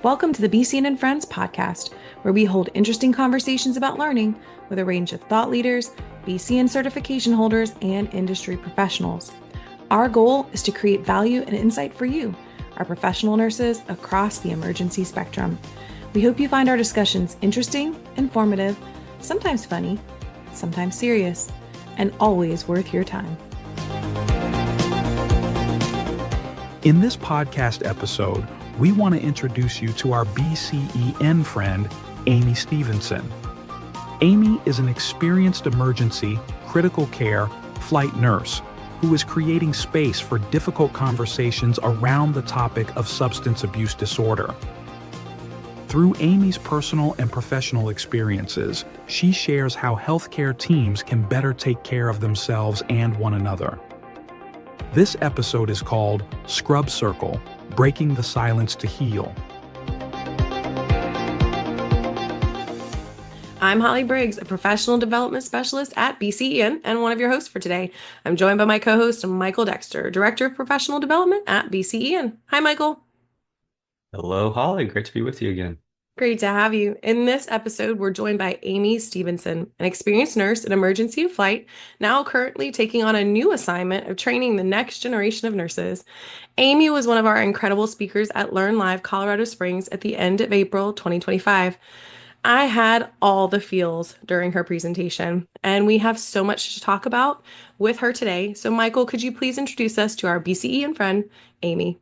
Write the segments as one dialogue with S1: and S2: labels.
S1: Welcome to the BCEN and Friends podcast, where we hold interesting conversations about learning with a range of thought leaders, BCEN certification holders, and industry professionals. Our goal is to create value and insight for you, our professional nurses across the emergency spectrum. We hope you find our discussions interesting, informative, sometimes funny, sometimes serious, and always worth your time.
S2: In this podcast episode, we want to introduce you to our BCEN friend, Amy Stevenson. Amy is an experienced emergency, critical care, flight nurse who is creating space for difficult conversations around the topic of substance abuse disorder. Through Amy's personal and professional experiences, she shares how healthcare teams can better take care of themselves and one another. This episode is called Scrub Circle: Breaking the Silence to Heal.
S1: I'm Holly Briggs, a professional development specialist at BCEN and one of your hosts for today. I'm joined by my co-host, Michael Dexter, Director of Professional Development at BCEN. Hi, Michael.
S3: Hello, Holly. Great to be with you again.
S1: Great to have you. In this episode, we're joined by Amy Stevenson, an experienced nurse in emergency and flight, now currently taking on a new assignment of training the next generation of nurses. Amy was one of our incredible speakers at Learn Live Colorado Springs at the end of April 2025. I had all the feels during her presentation, and we have so much to talk about with her today. So, Michael, could you please introduce us to our BCEN friend, Amy?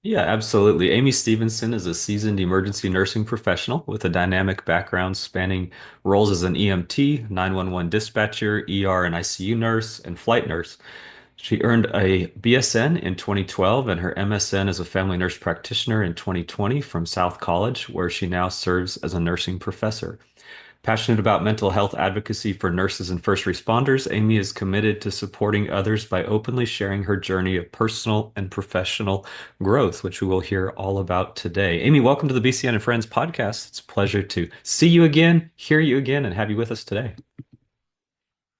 S3: Yeah, absolutely. Amy Stevenson is a seasoned emergency nursing professional with a dynamic background spanning roles as an EMT, 911 dispatcher, ER and ICU nurse, and flight nurse. She earned a BSN in 2012 and her MSN as a family nurse practitioner in 2020 from South College, where she now serves as a nursing professor. Passionate about mental health advocacy for nurses and first responders, Amy is committed to supporting others by openly sharing her journey of personal and professional growth, which we will hear all about today. Amy, welcome to the BCN and Friends podcast. It's a pleasure to see you again, hear you again, and have you with us today.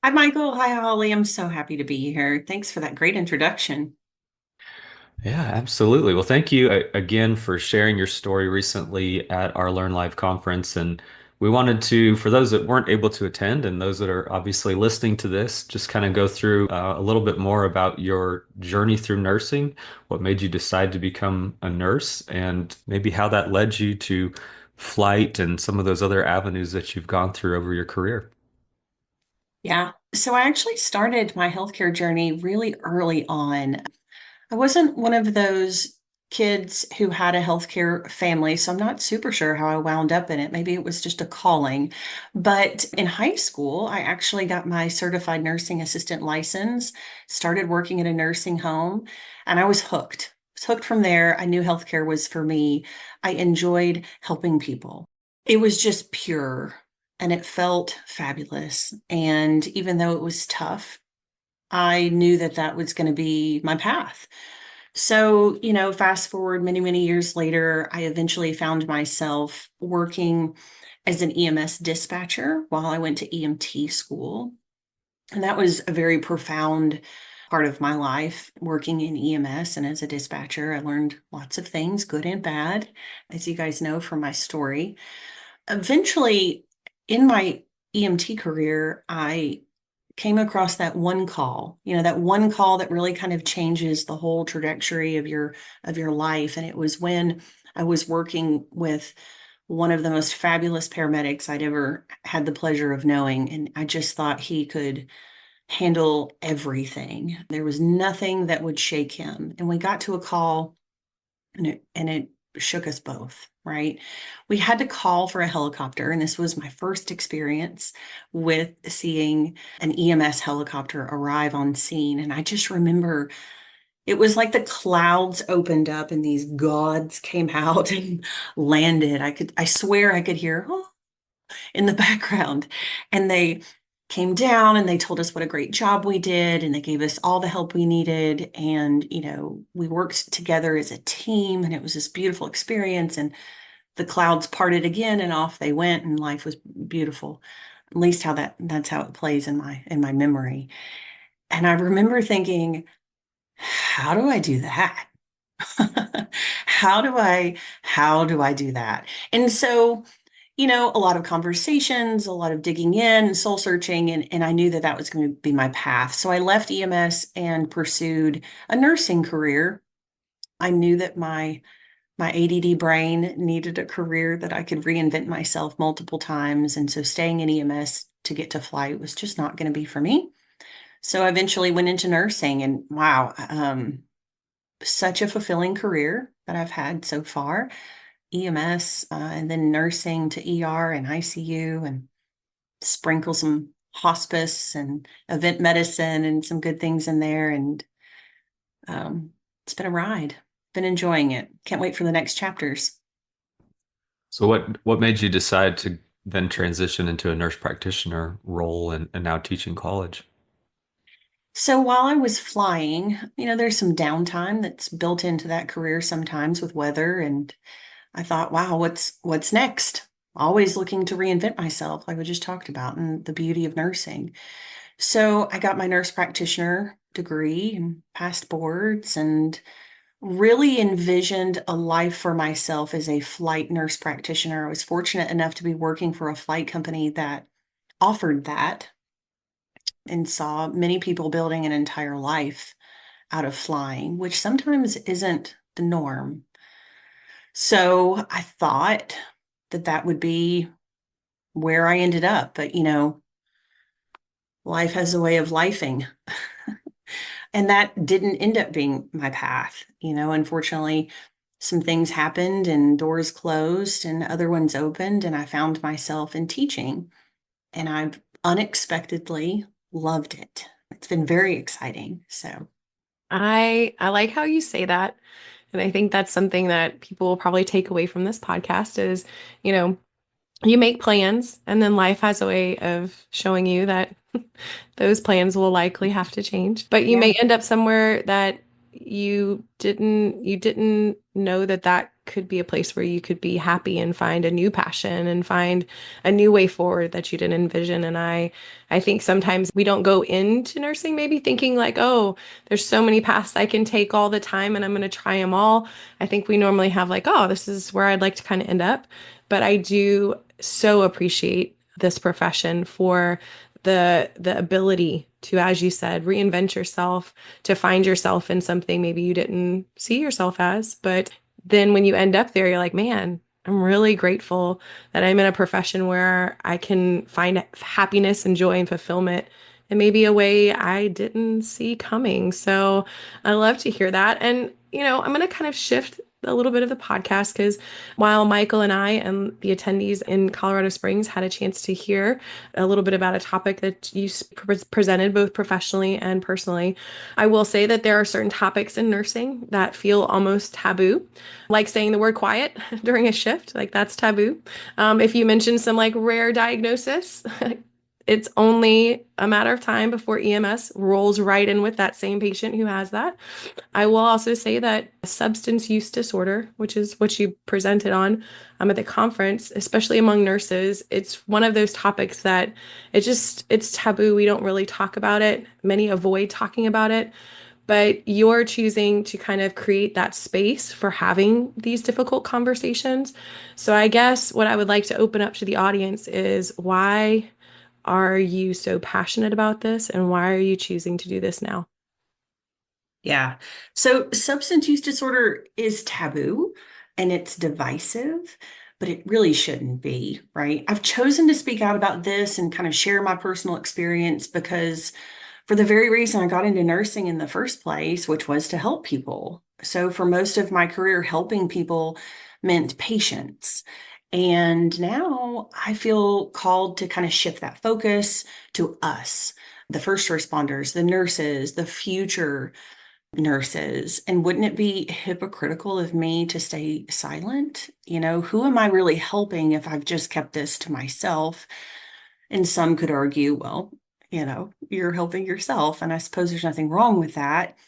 S4: Hi, Michael. Hi, Holly. I'm so happy to be here. Thanks for that great introduction.
S3: Yeah, absolutely. Well, thank you again for sharing your story recently at our Learn Live conference. And we wanted to, for those that weren't able to attend and those that are obviously listening to this, just kind of go through a little bit more about your journey through nursing, what made you decide to become a nurse, and maybe how that led you to flight and some of those other avenues that you've gone through over your career.
S4: Yeah. So I actually started my healthcare journey really early on. I wasn't one of those kids who had a healthcare family, so I'm not super sure how I wound up in it. Maybe it was just a calling. But in high school, I actually got my certified nursing assistant license, started working at a nursing home, and I was hooked. I was hooked from there. I knew healthcare was for me. I enjoyed helping people. It was just pure and it felt fabulous. And even though it was tough, I knew that that was going to be my path. So, fast forward many, many years later, I eventually found myself working as an EMS dispatcher while I went to EMT school. And that was a very profound part of my life, working in EMS and as a dispatcher. I learned lots of things, good and bad, as you guys know from my story. Eventually, in my EMT career, I came across that one call, that one call that really kind of changes the whole trajectory of your life. And it was when I was working with one of the most fabulous paramedics I'd ever had the pleasure of knowing. And I just thought he could handle everything. There was nothing that would shake him. And we got to a call and it shook us both, right? We had to call for a helicopter, and this was my first experience with seeing an EMS helicopter arrive on scene. And I just remember it was like the clouds opened up and these gods came out and landed. I swear I could hear in the background. And they came down and they told us what a great job we did, and they gave us all the help we needed. And, we worked together as a team, and it was this beautiful experience. And the clouds parted again and off they went, and life was beautiful. At least that's how it plays in my memory. And I remember thinking, how do I do that? how do I do that? And so, a lot of conversations, a lot of digging in, soul searching, and I knew that that was going to be my path. So I left EMS and pursued a nursing career. I knew that my ADD brain needed a career that I could reinvent myself multiple times. And so staying in EMS to get to flight was just not going to be for me. So I eventually went into nursing, and wow, such a fulfilling career that I've had so far. EMS, and then nursing to ER and ICU, and sprinkle some hospice and event medicine and some good things in there. And it's been a ride. Been enjoying it. Can't wait for the next chapters.
S3: So what made you decide to then transition into a nurse practitioner role and now teaching college?
S4: So while I was flying, there's some downtime that's built into that career sometimes with weather. And I thought, wow, what's next? Always looking to reinvent myself, like we just talked about, and the beauty of nursing. So I got my nurse practitioner degree and passed boards and really envisioned a life for myself as a flight nurse practitioner. I was fortunate enough to be working for a flight company that offered that, and saw many people building an entire life out of flying, which sometimes isn't the norm. So I thought that that would be where I ended up. But, life has a way of lifing. And that didn't end up being my path. Unfortunately, some things happened and doors closed and other ones opened, and I found myself in teaching. And I've unexpectedly loved it. It's been very exciting. So,
S1: I like how you say that. And I think that's something that people will probably take away from this podcast is, you know, you make plans and then life has a way of showing you that those plans will likely have to change. But you
S4: yeah.
S1: may end up somewhere that you didn't know that that could be a place where you could be happy and find a new passion and find a new way forward that you didn't envision. And I think sometimes we don't go into nursing maybe thinking like, oh, there's so many paths I can take all the time and I'm going to try them all. I think we normally have like, oh, this is where I'd like to kind of end up. But I do so appreciate this profession for the ability to, as you said, reinvent yourself, to find yourself in something maybe you didn't see yourself as. But then when you end up there, you're like, man, I'm really grateful that I'm in a profession where I can find happiness and joy and fulfillment in maybe a way I didn't see coming. So I love to hear that. And, I'm going to kind of shift a little bit of the podcast because while Michael and I and the attendees in Colorado Springs had a chance to hear a little bit about a topic that you presented both professionally and personally, I will say that there are certain topics in nursing that feel almost taboo, like saying the word quiet during a shift, like that's taboo. If you mention some like rare diagnosis, it's only a matter of time before EMS rolls right in with that same patient who has that. I will also say that substance use disorder, which is what you presented on at the conference, especially among nurses, it's one of those topics that it's taboo. We don't really talk about it. Many avoid talking about it, but you're choosing to kind of create that space for having these difficult conversations. So I guess what I would like to open up to the audience is why are you so passionate about this and why are you choosing to do this now?
S4: Yeah. So substance use disorder is taboo and it's divisive, but it really shouldn't be, right? I've chosen to speak out about this and kind of share my personal experience because for the very reason I got into nursing in the first place, which was to help people. So for most of my career, helping people meant patients. And now I feel called to kind of shift that focus to us, the first responders, the nurses, the future nurses. And wouldn't it be hypocritical of me to stay silent? Who am I really helping if I've just kept this to myself? And some could argue, well, you're helping yourself. And I suppose there's nothing wrong with that.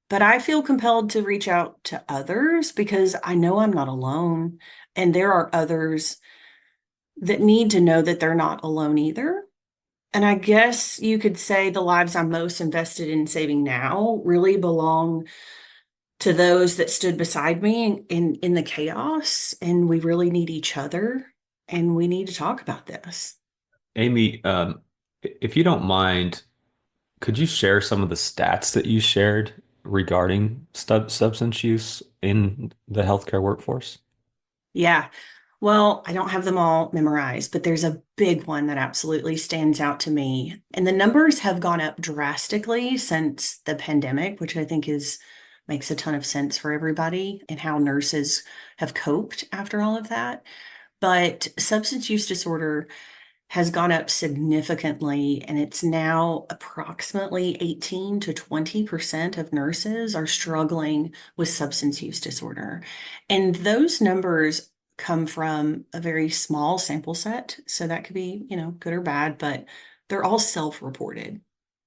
S4: But I feel compelled to reach out to others because I know I'm not alone. And there are others that need to know that they're not alone either. And I guess you could say the lives I'm most invested in saving now really belong to those that stood beside me in the chaos. And we really need each other, and we need to talk about this.
S3: Amy, if you don't mind, could you share some of the stats that you shared regarding substance use in the healthcare workforce?
S4: Yeah. Well, I don't have them all memorized, but there's a big one that absolutely stands out to me. And the numbers have gone up drastically since the pandemic, which I think is makes a ton of sense for everybody and how nurses have coped after all of that. But substance use disorder has gone up significantly, and it's now approximately 18 to 20% of nurses are struggling with substance use disorder. And those numbers come from a very small sample set. So that could be, good or bad, but they're all self-reported.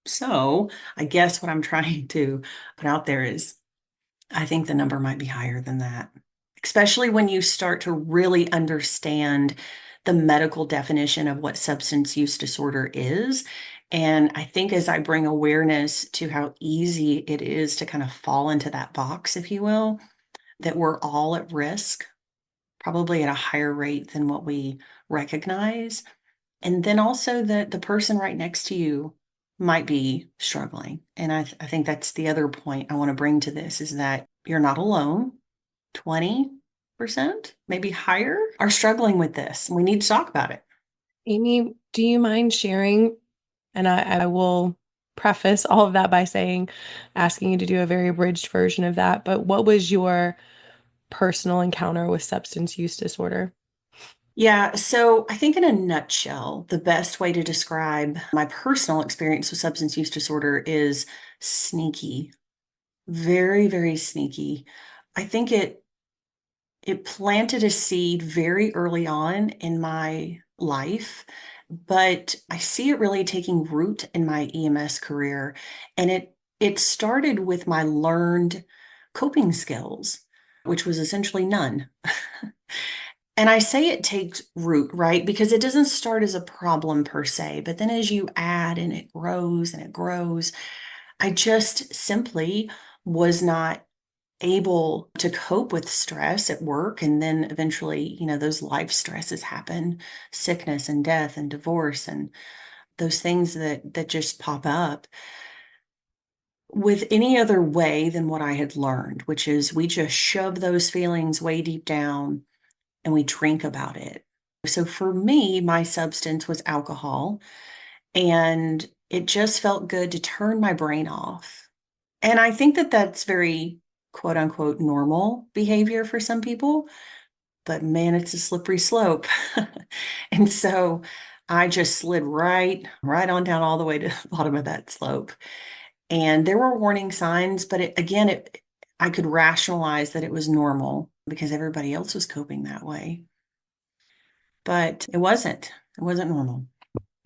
S4: So I guess what I'm trying to put out there is I think the number might be higher than that, especially when you start to really understand the medical definition of what substance use disorder is. And I think as I bring awareness to how easy it is to kind of fall into that box, if you will, that we're all at risk, probably at a higher rate than what we recognize. And then also that the person right next to you might be struggling. And I think that's the other point I want to bring to this is that you're not alone. 20%, maybe higher, are struggling with this. We need to talk about it.
S1: Amy, do you mind sharing? And I will preface all of that by asking you to do a very abridged version of that. But what was your personal encounter with substance use disorder?
S4: Yeah, so I think in a nutshell, the best way to describe my personal experience with substance use disorder is sneaky, very, very sneaky. I think it planted a seed very early on in my life, but I see it really taking root in my EMS career. And it started with my learned coping skills, which was essentially none. And I say it takes root, right? Because it doesn't start as a problem per se, but then as you add and it grows and it grows, I just simply was not able to cope with stress at work. And then eventually, those life stresses happen, sickness and death and divorce and those things that just pop up with any other way than what I had learned, which is we just shove those feelings way deep down and we drink about it. So for me, my substance was alcohol, and it just felt good to turn my brain off. And I think that that's very quote unquote normal behavior for some people, but man, it's a slippery slope. And so I just slid right on down all the way to the bottom of that slope. And there were warning signs, but I could rationalize that it was normal because everybody else was coping that way. But it wasn't. It wasn't normal.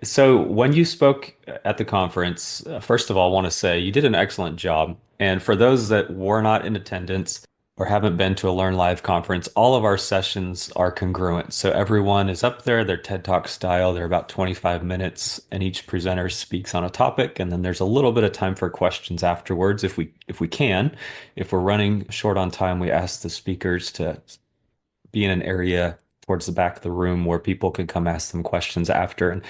S3: So, when you spoke at the conference, first of all, I want to say you did an excellent job. And for those that were not in attendance or haven't been to a Learn Live conference, all of our sessions are congruent. So, everyone is up there, they're TED Talk style, they're about 25 minutes, and each presenter speaks on a topic. And then there's a little bit of time for questions afterwards if we can. If we're running short on time, we ask the speakers to be in an area towards the back of the room where people could come ask them questions after. And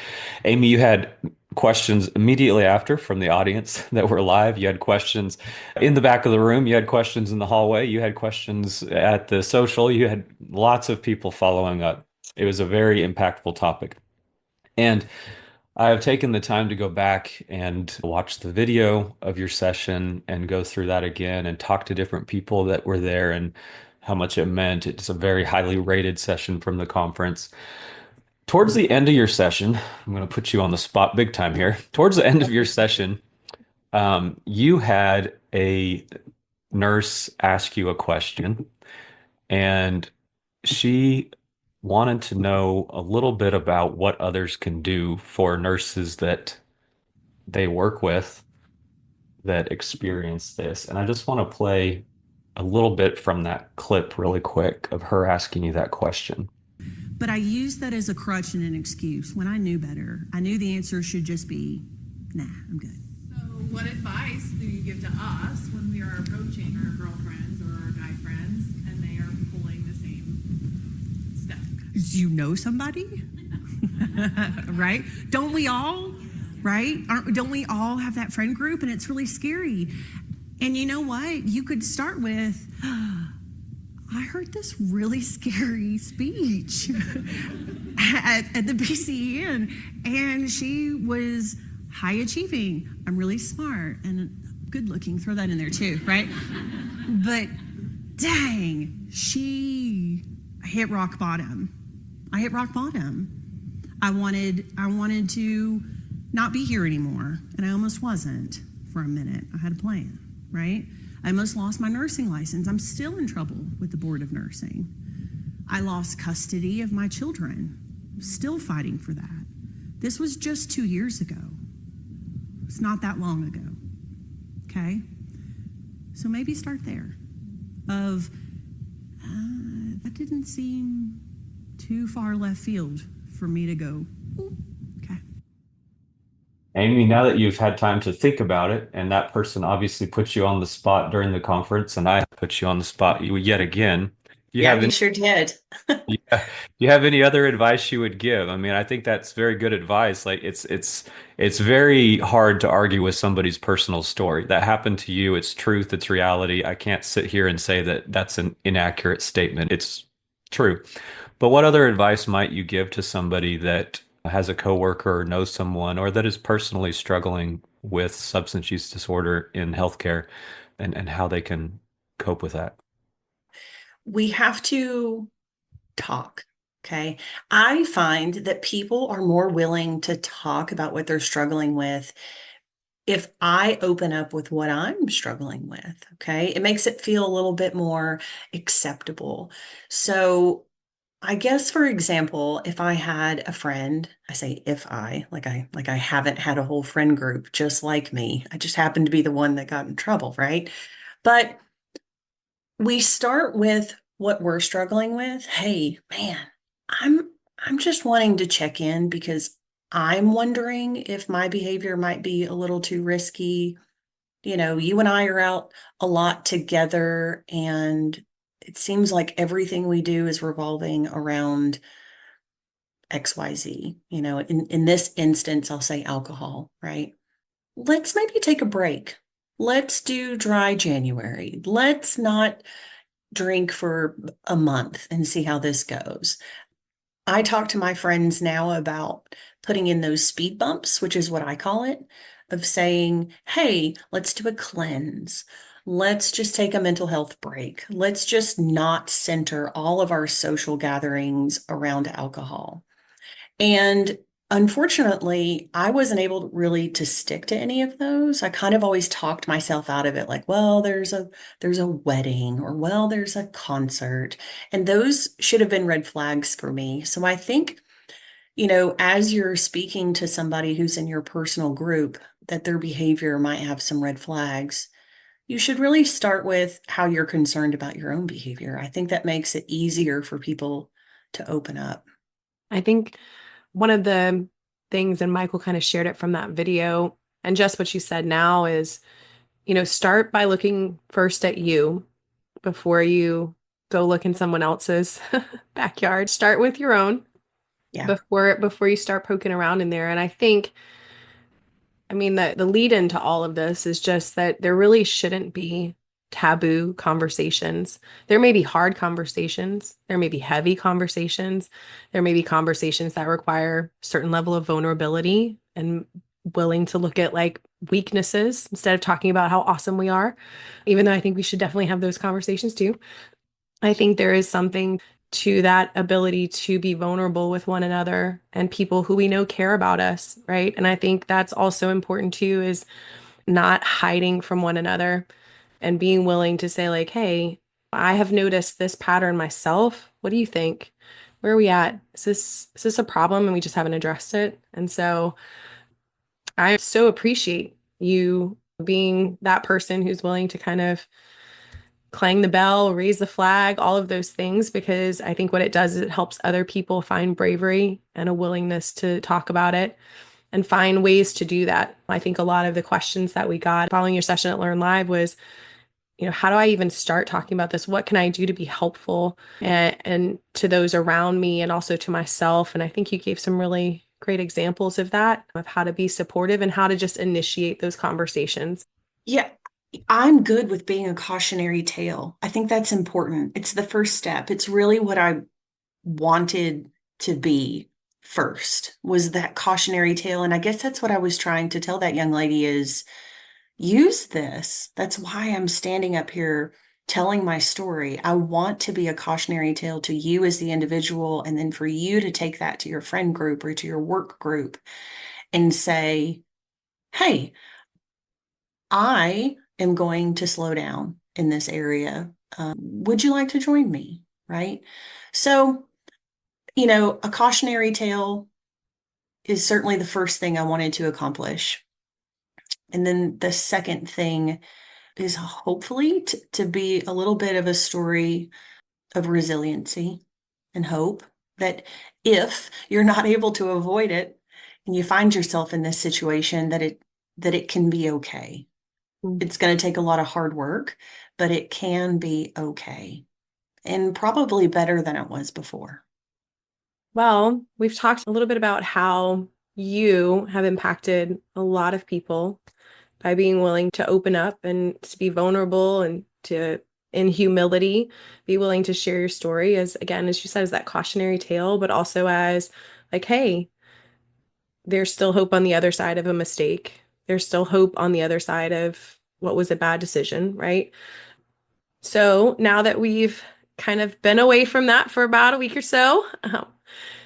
S3: Amy, you had questions immediately after from the audience that were live. You had questions in the back of the room. You had questions in the hallway. You had questions at the social. You had lots of people following up. It was a very impactful topic. And I have taken the time to go back and watch the video of your session and go through that again and talk to different people that were there and how much it meant. It's a very highly rated session from the conference. Towards the end of your session, I'm going to put you on the spot big time here. Towards the end of your session, you had a nurse ask you a question, and she wanted to know a little bit about what others can do for nurses that they work with that experience this. And I just want to play a little bit from that clip really quick of her asking you that question.
S5: But I used that as a crutch and an excuse when I knew better. I knew the answer should just be, nah, I'm good.
S6: So what advice do you give to us when we are approaching our girlfriend
S5: you know somebody? Right? Don't we all? Right? Don't we all have that friend group? And it's really scary. And you know what? You could start with, I heard this really scary speech at the BCEN, and she was high achieving. I'm really smart and good looking. Throw that in there too, right? But dang, she hit rock bottom. I hit rock bottom. I wanted to not be here anymore, and I almost wasn't for a minute. I had a plan, right? I almost lost my nursing license. I'm still in trouble with the Board of Nursing. I lost custody of my children. Still fighting for that. This was just 2 years ago. It's not that long ago. Okay? So maybe start there. That didn't seem too far left field for me to go, "Ooh, okay."
S3: Amy, now that you've had time to think about it, and that person obviously put you on the spot during the conference, and I put you on the spot yet again, do you
S4: Yeah,
S3: have
S4: you sure did.
S3: yeah. Do you have any other advice you would give? I mean, I think that's very good advice. Like it's very hard to argue with somebody's personal story. That happened to you. It's truth, it's reality. I can't sit here and say that that's an inaccurate statement. It's true. But what other advice might you give to somebody that has a coworker or knows someone or that is personally struggling with substance use disorder in healthcare and how they can cope with that?
S4: We have to talk. Okay. I find that people are more willing to talk about what they're struggling with if I open up with what I'm struggling with. Okay. It makes it feel a little bit more acceptable. So, I guess, for example, if I had a friend, I say if I, like I haven't had a whole friend group just like me. I just happened to be the one that got in trouble, right? But we start with what we're struggling with. Hey, man, I'm I'm just wanting to check in because I'm wondering if my behavior might be a little too risky. You and I are out a lot together, and it seems like everything we do is revolving around XYZ. In this instance, I'll say alcohol, right? Let's maybe take a break. Let's do dry January. Let's not drink for a month and see how this goes. I talk to my friends now about putting in those speed bumps, which is what I call it, of saying, hey, let's do a cleanse. Let's just take a mental health break. Let's just not center all of our social gatherings around alcohol. And unfortunately, I wasn't able really to stick to any of those. I kind of always talked myself out of it, like, well, there's a wedding, or well, there's a concert. And those should have been red flags for me. So I think, as you're speaking to somebody who's in your personal group, that their behavior might have some red flags, you should really start with how you're concerned about your own behavior. I think that makes it easier for people to open up.
S1: I think one of the things, and Michael kind of shared it from that video, and just what you said now is, start by looking first at you before you go look in someone else's backyard. Start with your own
S4: Yeah.
S1: before you start poking around in there. And I think, I mean, the lead into all of this is just that there really shouldn't be taboo conversations. There may be hard conversations. There may be heavy conversations. There may be conversations that require a certain level of vulnerability and willing to look at like weaknesses instead of talking about how awesome we are, even though I think we should definitely have those conversations too. I think there is something to that ability to be vulnerable with one another and people who we know care about us, right? And I think that's also important too, is not hiding from one another and being willing to say like, hey, I have noticed this pattern myself. What do you think? Where are we at? Is this a problem and we just haven't addressed it? And so I so appreciate you being that person who's willing to kind of clang the bell, raise the flag, all of those things, because I think what it does is it helps other people find bravery and a willingness to talk about it and find ways to do that. I think a lot of the questions that we got following your session at Learn Live was, how do I even start talking about this? What can I do to be helpful and to those around me and also to myself? And I think you gave some really great examples of that, of how to be supportive and how to just initiate those conversations.
S4: Yeah, I'm good with being a cautionary tale. I think that's important. It's the first step. It's really what I wanted to be first, was that cautionary tale. And I guess that's what I was trying to tell that young lady is use this. That's why I'm standing up here telling my story. I want to be a cautionary tale to you as the individual, and then for you to take that to your friend group or to your work group and say, hey, I am going to slow down in this area. Would you like to join me? Right. So, a cautionary tale is certainly the first thing I wanted to accomplish. And then the second thing is hopefully to be a little bit of a story of resiliency and hope that if you're not able to avoid it and you find yourself in this situation, that it can be okay. It's going to take a lot of hard work, but it can be okay and probably better than it was before.
S1: Well, we've talked a little bit about how you have impacted a lot of people by being willing to open up and to be vulnerable and to, in humility, be willing to share your story as, again, as you said, as that cautionary tale, but also as like, hey, there's still hope on the other side of a mistake. There's still hope on the other side of what was a bad decision, right? So now that we've kind of been away from that for about a week or so,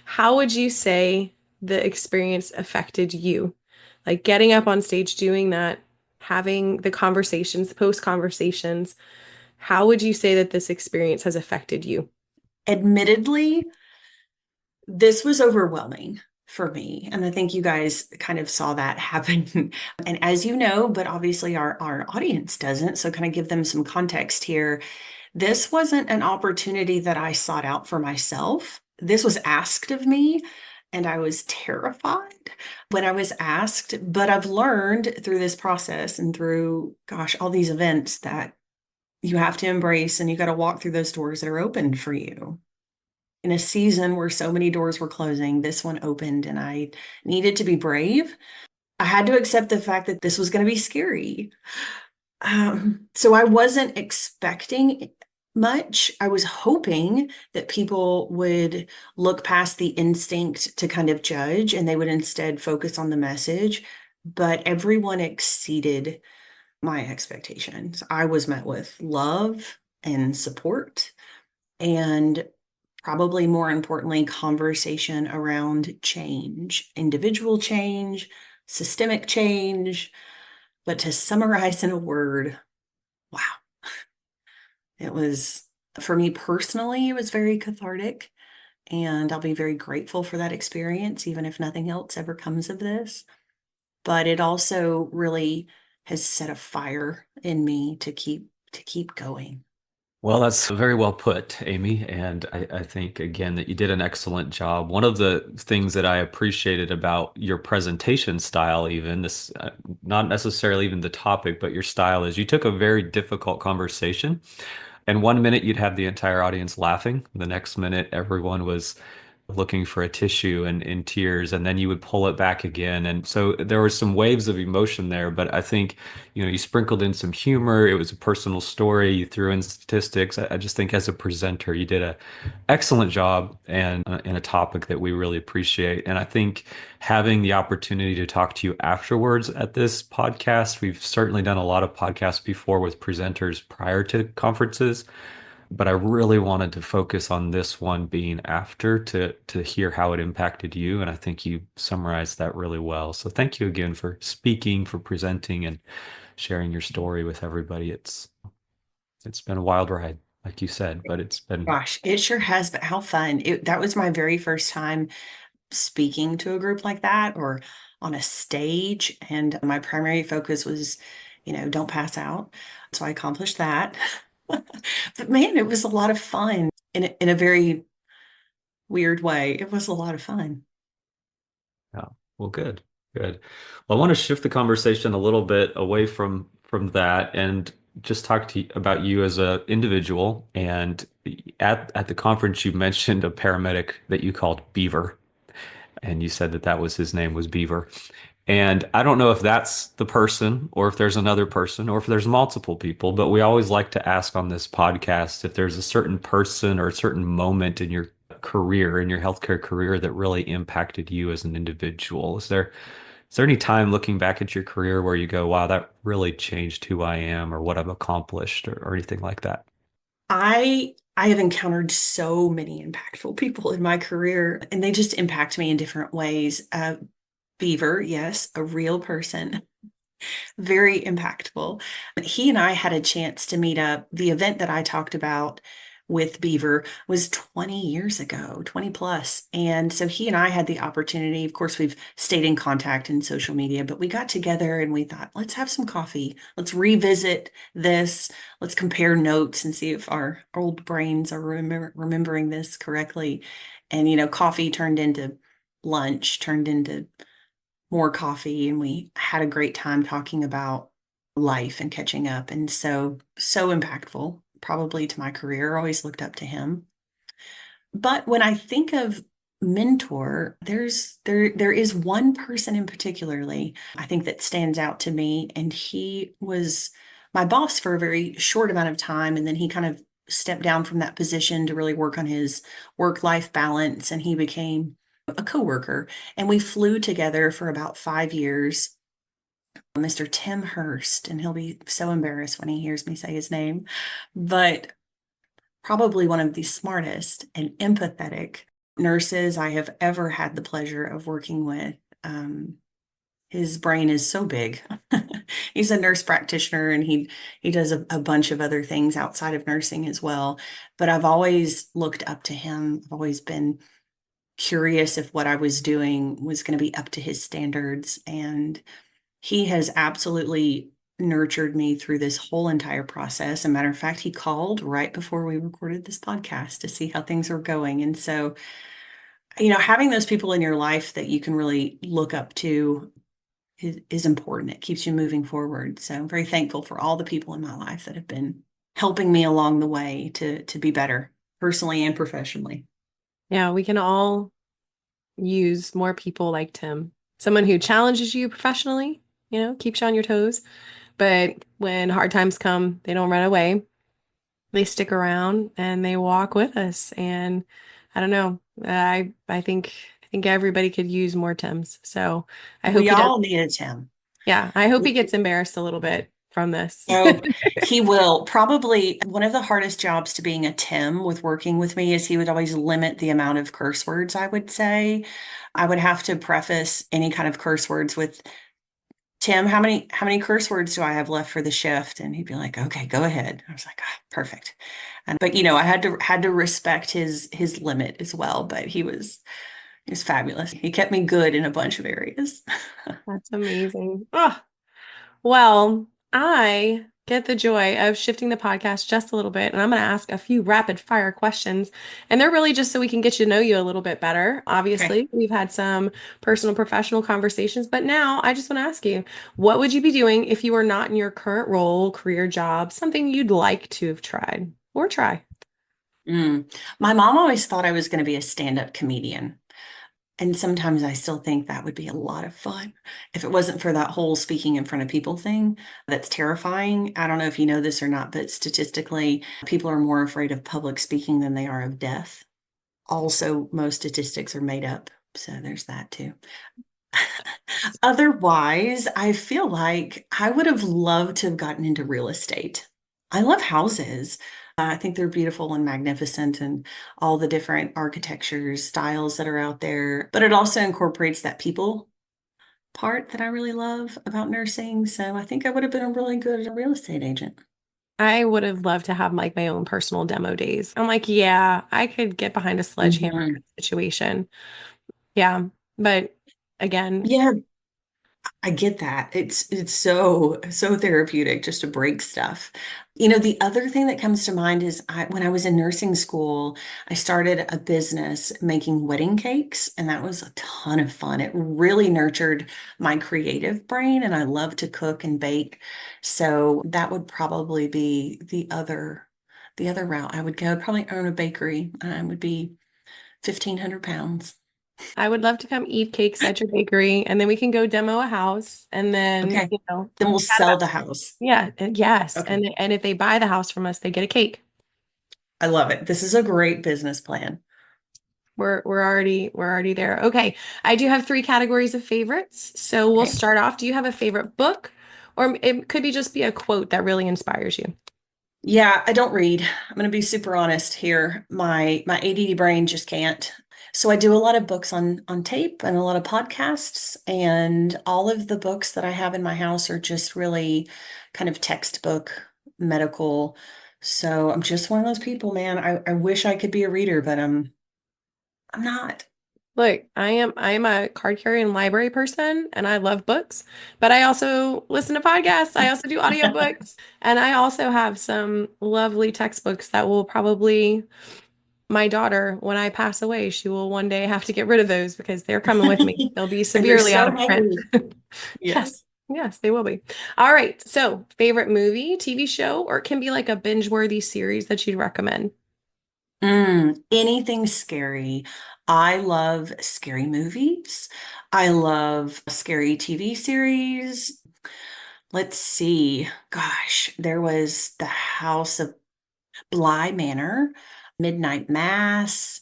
S1: how would you say the experience affected you? Like getting up on stage, doing that, having the conversations, the post conversations, how would you say that this experience has affected you?
S4: Admittedly, this was overwhelming for me. And I think you guys kind of saw that happen. And as you know, but obviously our audience doesn't, so kind of give them some context here. This wasn't an opportunity that I sought out for myself. This was asked of me, and I was terrified when I was asked. But I've learned through this process and through, gosh, all these events that you have to embrace and you got to walk through those doors that are opened for you. In a season where so many doors were closing, this one opened, and I needed to be brave. I had to accept the fact that this was going to be scary. So I wasn't expecting much. I was hoping that people would look past the instinct to kind of judge and they would instead focus on the message. But everyone exceeded my expectations. I was met with love and support, and probably more importantly, conversation around change, individual change, systemic change. But to summarize in a word, wow, it was, for me personally, it was very cathartic. And I'll be very grateful for that experience, even if nothing else ever comes of this. But it also really has set a fire in me to keep going.
S3: Well, that's very well put, Amy. And I think, again, that you did an excellent job. One of the things that I appreciated about your presentation style, even this, not necessarily even the topic, but your style, is you took a very difficult conversation. And one minute you'd have the entire audience laughing. The next minute, everyone was looking for a tissue and in tears, and then you would pull it back again. And so there were some waves of emotion there, but I think, you sprinkled in some humor. It was a personal story. You threw in statistics. I just think as a presenter, you did a excellent job and in a topic that we really appreciate. And I think having the opportunity to talk to you afterwards at this podcast, we've certainly done a lot of podcasts before with presenters prior to conferences, but I really wanted to focus on this one being after to hear how it impacted you. And I think you summarized that really well. So thank you again for speaking, for presenting and sharing your story with everybody. It's been a wild ride, like you said, but it's been
S4: Gosh, it sure has, but how fun. That was my very first time speaking to a group like that or on a stage. And my primary focus was, don't pass out. So I accomplished that. But man, it was a lot of fun in a very weird way. It was a lot of fun.
S3: yeah. Well, good. Good. Well, I want to shift the conversation a little bit away from that and just talk about you as an individual. And at the conference, you mentioned a paramedic that you called Beaver, and you said that that was his name was Beaver. And I don't know if that's the person or if there's another person or if there's multiple people, but we always like to ask on this podcast if there's a certain person or a certain moment in your career, in your healthcare career that really impacted you as an individual. Is there any time looking back at your career where you go, wow, that really changed who I am or what I've accomplished or anything like that?
S4: I have encountered so many impactful people in my career, and they just impact me in different ways. Beaver, yes, a real person, very impactful. He and I had a chance to meet up. The event that I talked about with Beaver was 20 years ago, 20 plus. And so he and I had the opportunity. Of course, we've stayed in contact in social media, but we got together and we thought, let's have some coffee. Let's revisit this. Let's compare notes and see if our old brains are remembering this correctly. And, coffee turned into lunch, turned into more coffee, and we had a great time talking about life and catching up. And so impactful, probably to my career. I always looked up to him. But when I think of mentor, there is one person in particularly I think that stands out to me, and he was my boss for a very short amount of time, and then he kind of stepped down from that position to really work on his work-life balance, and he became a coworker, and we flew together for about 5 years. Mr. Tim Hurst, and he'll be so embarrassed when he hears me say his name, but probably one of the smartest and empathetic nurses I have ever had the pleasure of working with. His brain is so big. He's a nurse practitioner, and he does a bunch of other things outside of nursing as well. But I've always looked up to him. I've always been curious if what I was doing was going to be up to his standards. And he has absolutely nurtured me through this whole entire process. As a matter of fact, he called right before we recorded this podcast to see how things were going. And so, having those people in your life that you can really look up to is important. It keeps you moving forward. So I'm very thankful for all the people in my life that have been helping me along the way to be better personally and professionally.
S1: Yeah, we can all use more people like Tim. Someone who challenges you professionally, keeps you on your toes. But when hard times come, they don't run away. They stick around and they walk with us. And I don't know. I think everybody could use more Tims. So I hope
S4: We
S1: he does.
S4: all need a Tim.
S1: Yeah, I hope he gets embarrassed a little bit from this.
S4: So he will. Probably one of the hardest jobs to being a Tim with working with me is he would always limit the amount of curse words I would say. I would have to preface any kind of curse words with, Tim, how many curse words do I have left for the shift? And he'd be like, okay, go ahead. I was like, perfect. But I had to respect his limit as well. But he was fabulous. He kept me good in a bunch of areas.
S1: That's amazing. Oh, well, I get the joy of shifting the podcast just a little bit, and I'm going to ask a few rapid fire questions. And they're really just so we can get to know you a little bit better.
S4: Okay.
S1: Obviously, we've had some personal, professional conversations, but now I just want to ask you, what would you be doing if you were not in your current role, career, job, something you'd like to have tried or try?
S4: My mom always thought I was going to be a stand-up comedian. And sometimes I still think that would be a lot of fun if it wasn't for that whole speaking in front of people thing. That's terrifying. I don't know if you know this or not, but statistically, people are more afraid of public speaking than they are of death. Also, most statistics are made up. So there's that too. Otherwise, I feel like I would have loved to have gotten into real estate. I love houses. I think they're beautiful and magnificent, and all the different architectures, styles that are out there. But it also incorporates that people part that I really love about nursing. So I think I would have been a really good real estate agent.
S1: I would have loved to have like my own personal demo days. I'm like, yeah, I could get behind a sledgehammer
S4: Mhm.
S1: situation. Yeah. But again,
S4: Yeah, I get that. It's so therapeutic just to break stuff. You know, the other thing that comes to mind is when I was in nursing school, I started a business making wedding cakes, and that was a ton of fun. It really nurtured my creative brain, and I love to cook and bake. So that would probably be the other route I would go. I'd probably own a bakery. I would be 1,500 pounds.
S1: I would love to come eat cakes at your bakery, and then we can go demo a house, and then,
S4: Okay. Then we'll
S1: chat
S4: sell
S1: about
S4: the house.
S1: yeah, yes,
S4: Okay.
S1: and if they buy the house from us, they get a cake.
S4: I love it. This is a great business plan.
S1: We're already there. Okay, I do have three categories of favorites. So we'll
S4: Okay.
S1: start off. Do you have a favorite book, or it could be just be a quote that really inspires you?
S4: Yeah, I don't read. I'm going to be super honest here. My ADD brain just can't. So I do a lot of books on tape and a lot of podcasts, and all of the books that I have in my house are just really kind of textbook medical. So I'm just one of those people, man. I wish I could be a reader, but I'm not.
S1: Look, I am a card carrying library person and I love books, but I also listen to podcasts. I also do audiobooks, and I also have some lovely textbooks that will probably my daughter, when I pass away, she will one day have to get rid of those because they're coming with me. They'll be
S4: And they're
S1: severely out
S4: so
S1: of print.
S4: heavy.
S1: Yes.
S4: Yes.
S1: Yes, they will be. All right. So, favorite movie, TV show, or it can be like a binge-worthy series that you'd recommend.
S4: Anything scary. I love scary movies. I love scary TV series. Let's see. Gosh, there was The House of Bly Manor, Midnight Mass.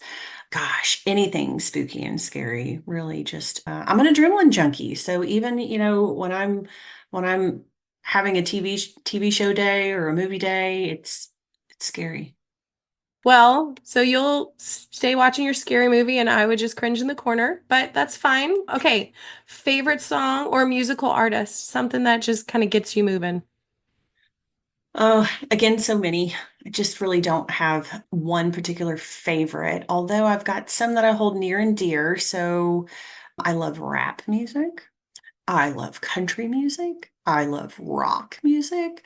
S4: Gosh, anything spooky and scary. Really just I'm an adrenaline junkie. So even, when I'm having a TV show day or a movie day, it's scary.
S1: Well, so you'll stay watching your scary movie and I would just cringe in the corner, but that's fine. Okay. Favorite song or musical artist, something that just kind of gets you moving.
S4: Oh, again, so many. I just really don't have one particular favorite, although I've got some that I hold near and dear. So I love rap music. I love country music. I love rock music.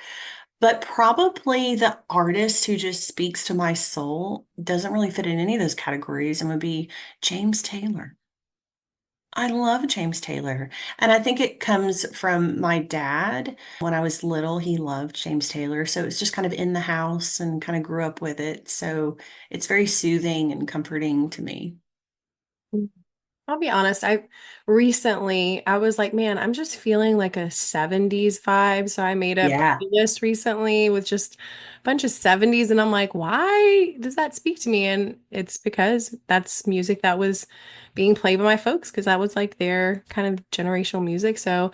S4: But probably the artist who just speaks to my soul doesn't really fit in any of those categories and would be James Taylor. I love James Taylor. And I think it comes from my dad. When I was little, he loved James Taylor. So it's just kind of in the house and kind of grew up with it. So it's very soothing and comforting to me.
S1: I'll be honest, I was like, man, I'm just feeling like a 70s vibe. So I made a
S4: Yeah.
S1: playlist recently with just a bunch of 70s, and I'm like, why does that speak to me? And it's because that's music that was being played by my folks because that was like their kind of generational music. So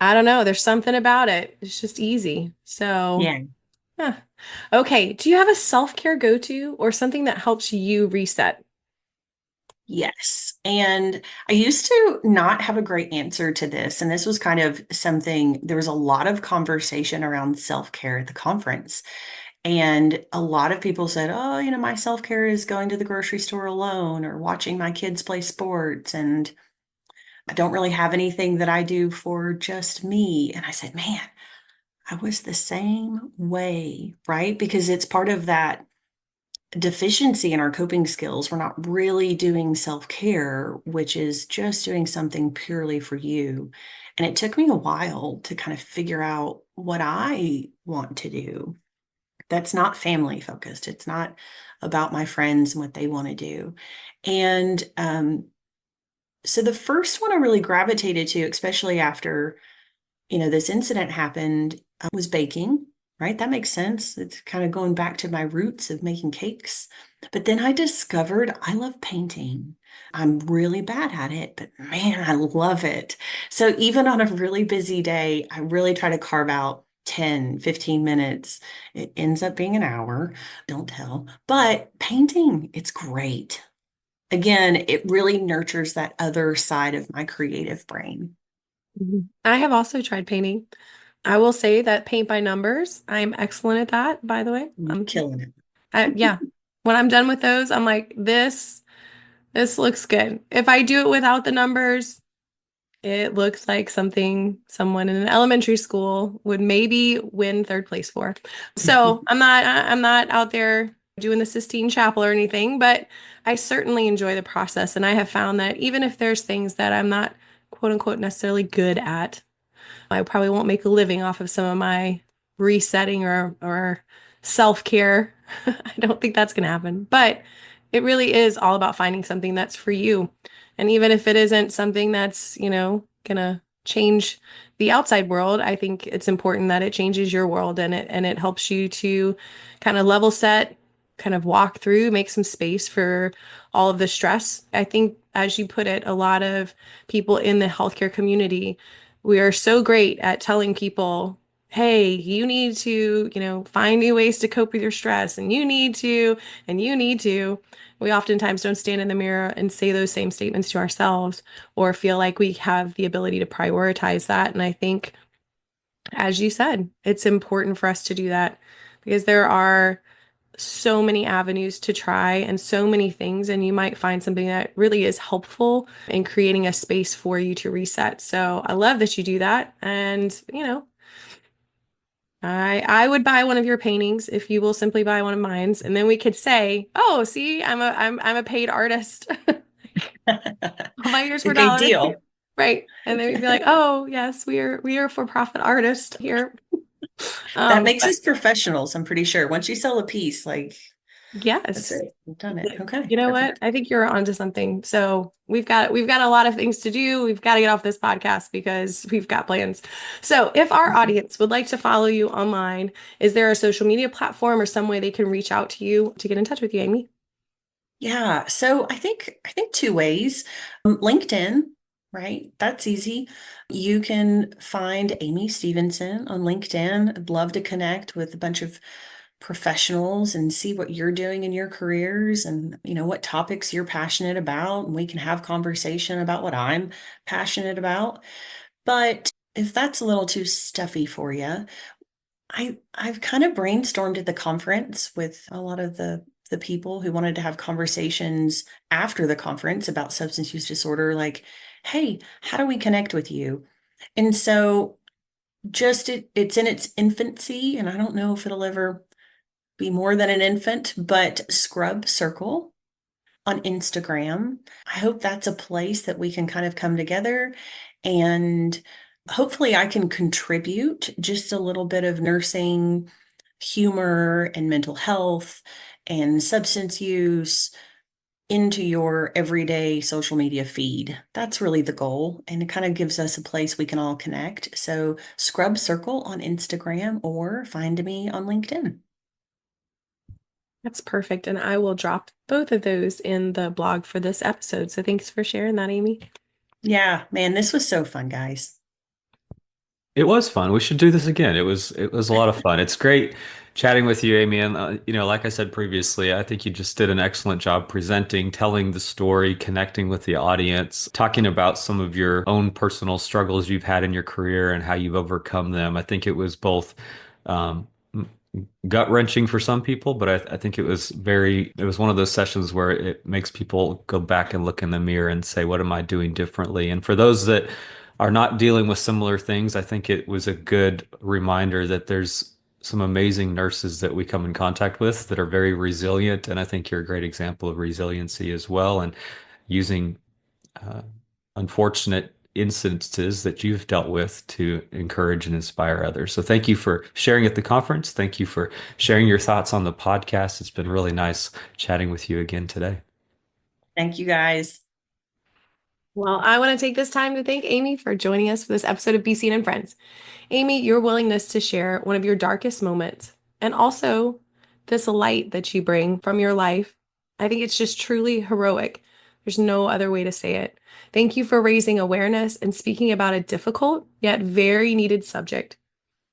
S1: I don't know, there's something about it. It's just easy. So,
S4: Yeah.
S1: huh. Okay, do you have a self-care go-to or something that helps you reset?
S4: Yes. And I used to not have a great answer to this. And this was kind of something, there was a lot of conversation around self-care at the conference. And a lot of people said, oh, my self-care is going to the grocery store alone or watching my kids play sports. And I don't really have anything that I do for just me. And I said, man, I was the same way, right? Because it's part of that deficiency in our coping skills. We're not really doing self-care, which is just doing something purely for you. And it took me a while to kind of figure out what I want to do. That's not family focused. It's not about my friends and what they want to do. And so the first one I really gravitated to, especially after this incident happened, was baking, right? That makes sense. It's kind of going back to my roots of making cakes. But then I discovered I love painting. I'm really bad at it, but man, I love it. So even on a really busy day, I really try to carve out 10, 15 minutes. It ends up being an hour, don't tell. But painting, it's great. Again, it really nurtures that other side of my creative brain.
S1: Mhm. I have also tried painting. I will say that paint by numbers, I'm excellent at that, by the way.
S4: Killing it.
S1: Yeah. When I'm done with those, I'm like, this looks good. If I do it without the numbers, It looks like something someone in an elementary school would maybe win third place for. So I'm not out there doing the Sistine Chapel or anything, but I certainly enjoy the process. And I have found that even if there's things that I'm not quote unquote necessarily good at, I probably won't make a living off of some of my resetting or self-care. I don't think that's going to happen. But it really is all about finding something that's for you. And even if it isn't something that's, going to change the outside world, I think it's important that it changes your world and it helps you to kind of level set, kind of walk through, make some space for all of the stress. I think, as you put it, a lot of people in the healthcare community, we are so great at telling people, hey, you need to, find new ways to cope with your stress, and you need to, and you need to. We oftentimes don't stand in the mirror and say those same statements to ourselves or feel like we have the ability to prioritize that. And I think, as you said, it's important for us to do that because there are so many avenues to try and so many things, and you might find something that really is helpful in creating a space for you to reset. So I love that you do that. And, I would buy one of your paintings if you will simply buy one of mine, and then we could say, "Oh, see, I'm a paid artist. I'll buy yours for
S4: Okay,
S1: $1."
S4: deal.
S1: Right. And then we'd be like, "Oh, yes, we are for-profit artists here."
S4: That makes
S1: But
S4: us professionals, I'm pretty sure. Once you sell a piece, like that's
S1: yes.
S4: it. We've done it. Okay,
S1: You know what?
S4: perfect.
S1: I think you're onto something. So we've got a lot of things to do. We've got to get off this podcast because we've got plans. So if our audience would like to follow you online, is there a social media platform or some way they can reach out to you to get in touch with you, Amy?
S4: Yeah, so I think two ways. LinkedIn, right? That's easy. You can find Amy Stevenson on LinkedIn. I'd love to connect with a bunch of professionals and see what you're doing in your careers and what topics you're passionate about, and we can have conversation about what I'm passionate about. But if that's a little too stuffy for you, I've kind of brainstormed at the conference with a lot of the people who wanted to have conversations after the conference about substance use disorder, like, hey, how do we connect with you? And so just it's in its infancy, and I don't know if it'll ever be more than an infant, but Scrub Circle on Instagram. I hope that's a place that we can kind of come together, and hopefully I can contribute just a little bit of nursing humor and mental health and substance use into your everyday social media feed. That's really the goal. And it kind of gives us a place we can all connect. So Scrub Circle on Instagram or find me on LinkedIn.
S1: That's perfect. And I will drop both of those in the blog for this episode. So thanks for sharing that, Amy.
S4: Yeah, man, this was so fun, guys.
S3: It was fun. We should do this again. It was a lot of fun. It's great chatting with you, Amy. And like I said previously, I think you just did an excellent job presenting, telling the story, connecting with the audience, talking about some of your own personal struggles you've had in your career and how you've overcome them. I think it was both um, gut-wrenching for some people, but I think it was one of those sessions where it makes people go back and look in the mirror and say, what am I doing differently? And for those that are not dealing with similar things, I think it was a good reminder that there's some amazing nurses that we come in contact with that are very resilient. And I think you're a great example of resiliency as well, and using uh, unfortunate instances that you've dealt with to encourage and inspire others. So thank you for sharing at the conference. Thank you for sharing your thoughts on the podcast. It's been really nice chatting with you again today.
S4: Thank you, guys.
S1: Well, I want to take this time to thank Amy for joining us for this episode of BCN and Friends. Amy, your willingness to share one of your darkest moments and also this light that you bring from your life, I think it's just truly heroic. There's no other way to say it. Thank you for raising awareness and speaking about a difficult yet very needed subject.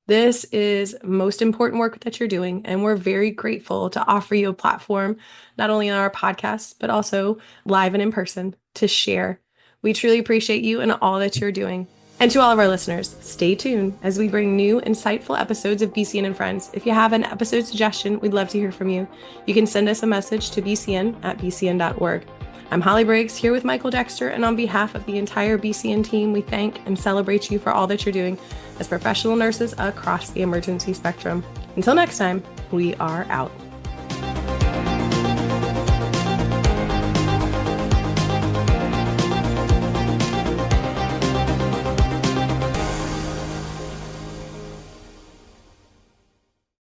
S1: This is most important work that you're doing, and we're very grateful to offer you a platform, not only on our podcast, but also live and in person to share. We truly appreciate you and all that you're doing. And to all of our listeners, stay tuned as we bring new, insightful episodes of BCN and Friends. If you have an episode suggestion, we'd love to hear from you. You can send us a message to bcn@bcn.org. I'm Holly Briggs here with Michael Dexter, and on behalf of the entire BCN team, we thank and celebrate you for all that you're doing as professional nurses across the emergency spectrum. Until next time, we are out.